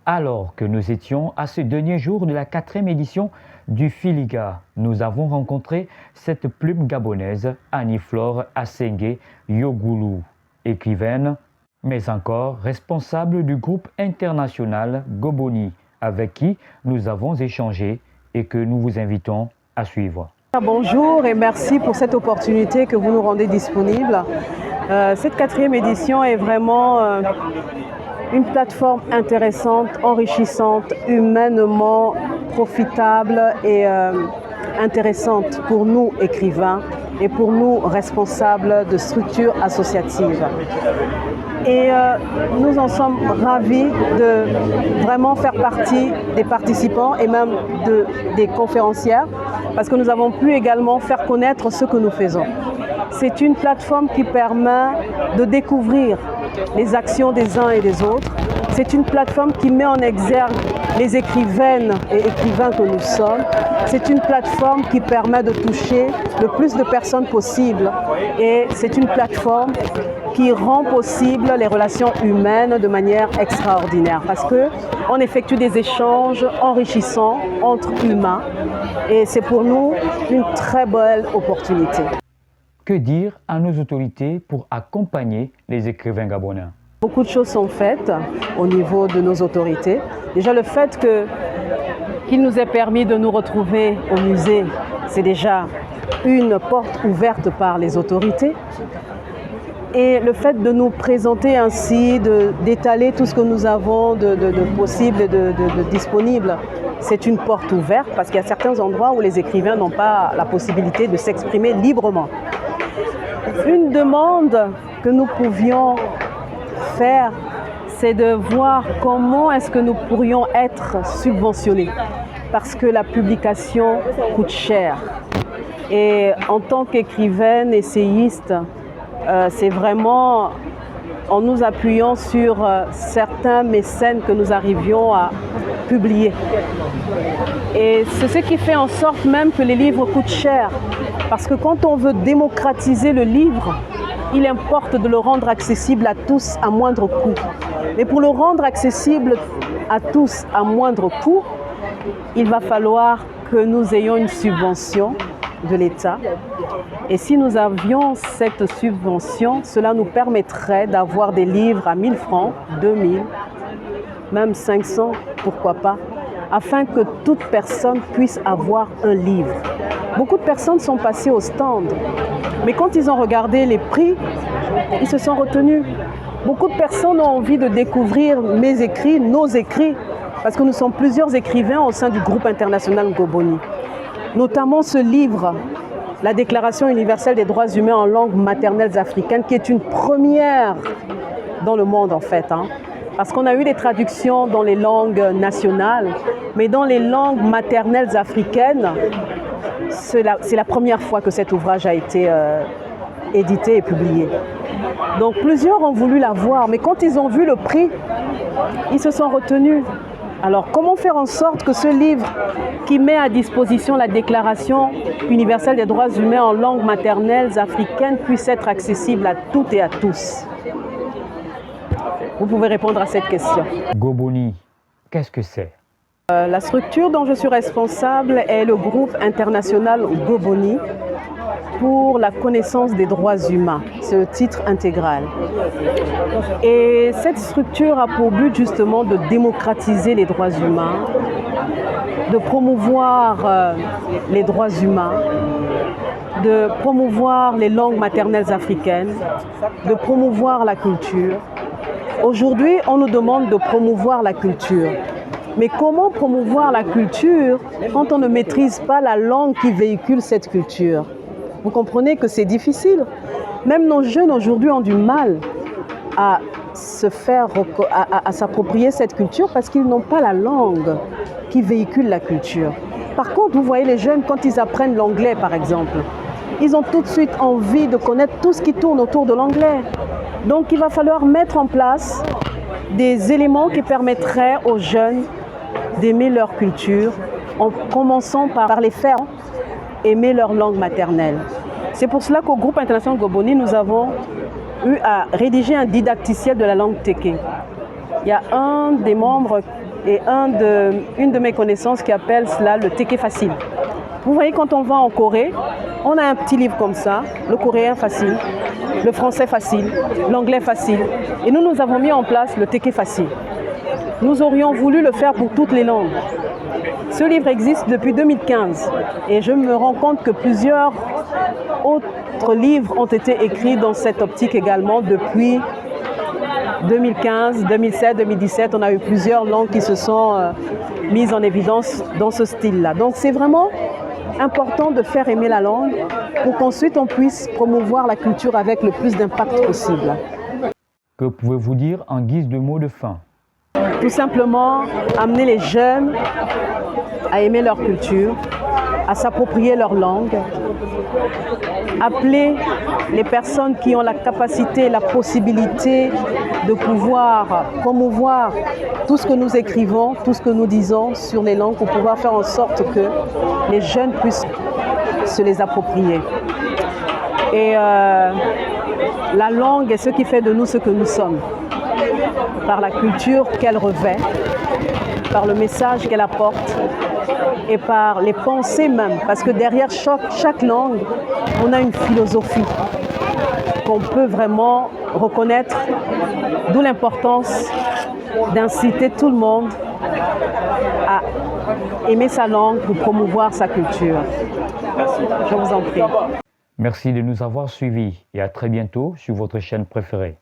Alors que nous étions à ce dernier jour de la 4e édition du Filiga, nous avons rencontré cette plume gabonaise, Annie-Flore Assengue Yogoulou, écrivaine, mais encore responsable du groupe international Goboni, avec qui nous avons échangé et que nous vous invitons à suivre. Bonjour et merci pour cette opportunité que vous nous rendez disponible. Cette 4e édition est vraiment une plateforme intéressante, enrichissante, humainement profitable et intéressante pour nous écrivains et pour nous responsables de structures associatives. Et nous en sommes ravis de vraiment faire partie des participants et même des conférencières parce que nous avons pu également faire connaître ce que nous faisons. C'est une plateforme qui permet de découvrir les actions des uns et des autres. C'est une plateforme qui met en exergue les écrivaines et écrivains que nous sommes. C'est une plateforme qui permet de toucher le plus de personnes possible. Et c'est une plateforme qui rend possible les relations humaines de manière extraordinaire parce qu'on effectue des échanges enrichissants entre humains et c'est pour nous une très belle opportunité. Que dire à nos autorités pour accompagner les écrivains gabonais? Beaucoup de choses sont faites au niveau de nos autorités. Déjà le fait qu'il nous ait permis de nous retrouver au musée, c'est déjà une porte ouverte par les autorités. Et le fait de nous présenter ainsi, d'étaler tout ce que nous avons de possible et de disponible, c'est une porte ouverte parce qu'il y a certains endroits où les écrivains n'ont pas la possibilité de s'exprimer librement. Une demande que nous pouvions faire, c'est de voir comment est-ce que nous pourrions être subventionnés parce que la publication coûte cher. Et en tant qu'écrivaine, essayiste, c'est vraiment en nous appuyant sur certains mécènes que nous arrivions à publier. Et c'est ce qui fait en sorte même que les livres coûtent cher. Parce que quand on veut démocratiser le livre, il importe de le rendre accessible à tous à moindre coût. Mais pour le rendre accessible à tous à moindre coût, il va falloir que nous ayons une subvention de l'État. Et si nous avions cette subvention, cela nous permettrait d'avoir des livres à 1000 francs, 2000, même 500, pourquoi pas, afin que toute personne puisse avoir un livre. Beaucoup de personnes sont passées au stand, mais quand ils ont regardé les prix, ils se sont retenus. Beaucoup de personnes ont envie de découvrir mes écrits, nos écrits, parce que nous sommes plusieurs écrivains au sein du groupe international Goboni. Notamment ce livre, la Déclaration universelle des droits humains en langue maternelle africaine, qui est une première dans le monde en fait. Parce qu'on a eu des traductions dans les langues nationales, mais dans les langues maternelles africaines, c'est la première fois que cet ouvrage a été édité et publié. Donc plusieurs ont voulu l'avoir, mais quand ils ont vu le prix, ils se sont retenus. Alors comment faire en sorte que ce livre qui met à disposition la Déclaration universelle des droits humains en langue maternelle africaine puisse être accessible à toutes et à tous? Vous pouvez répondre à cette question. Goboni, qu'est-ce que c'est? La structure dont je suis responsable est le groupe international Goboni pour la connaissance des droits humains. C'est le titre intégral. Et cette structure a pour but justement de démocratiser les droits humains, de promouvoir les droits humains, de promouvoir les langues maternelles africaines, de promouvoir la culture. Aujourd'hui, on nous demande de promouvoir la culture. Mais comment promouvoir la culture quand on ne maîtrise pas la langue qui véhicule cette culture? Vous comprenez que c'est difficile. Même nos jeunes aujourd'hui ont du mal à s'approprier cette culture parce qu'ils n'ont pas la langue qui véhicule la culture. Par contre, vous voyez les jeunes, quand ils apprennent l'anglais par exemple, ils ont tout de suite envie de connaître tout ce qui tourne autour de l'anglais. Donc il va falloir mettre en place des éléments qui permettraient aux jeunes d'aimer leur culture en commençant par les faire aimer leur langue maternelle. C'est pour cela qu'au groupe international Goboni, nous avons eu à rédiger un didacticiel de la langue téké. Il y a un des membres et une de mes connaissances qui appelle cela le teke facile. Vous voyez, quand on va en Corée, on a un petit livre comme ça, le coréen facile, le français facile, l'anglais facile. Et nous avons mis en place le teke facile. Nous aurions voulu le faire pour toutes les langues. Ce livre existe depuis 2015 et je me rends compte que plusieurs autres livres ont été écrits dans cette optique également depuis 2015, 2007, 2017. On a eu plusieurs langues qui se sont mises en évidence dans ce style-là. Donc c'est vraiment important de faire aimer la langue pour qu'ensuite on puisse promouvoir la culture avec le plus d'impact possible. Que pouvez-vous dire en guise de mot de fin? Tout simplement amener les jeunes à aimer leur culture, à s'approprier leur langue, appeler les personnes qui ont la capacité, la possibilité de pouvoir promouvoir tout ce que nous écrivons, tout ce que nous disons sur les langues pour pouvoir faire en sorte que les jeunes puissent se les approprier. Et la langue est ce qui fait de nous ce que nous sommes, par la culture qu'elle revêt, par le message qu'elle apporte et par les pensées même, parce que derrière chaque langue, on a une philosophie qu'on peut vraiment reconnaître, d'où l'importance d'inciter tout le monde à aimer sa langue pour promouvoir sa culture. Je vous en prie. Merci de nous avoir suivis et à très bientôt sur votre chaîne préférée.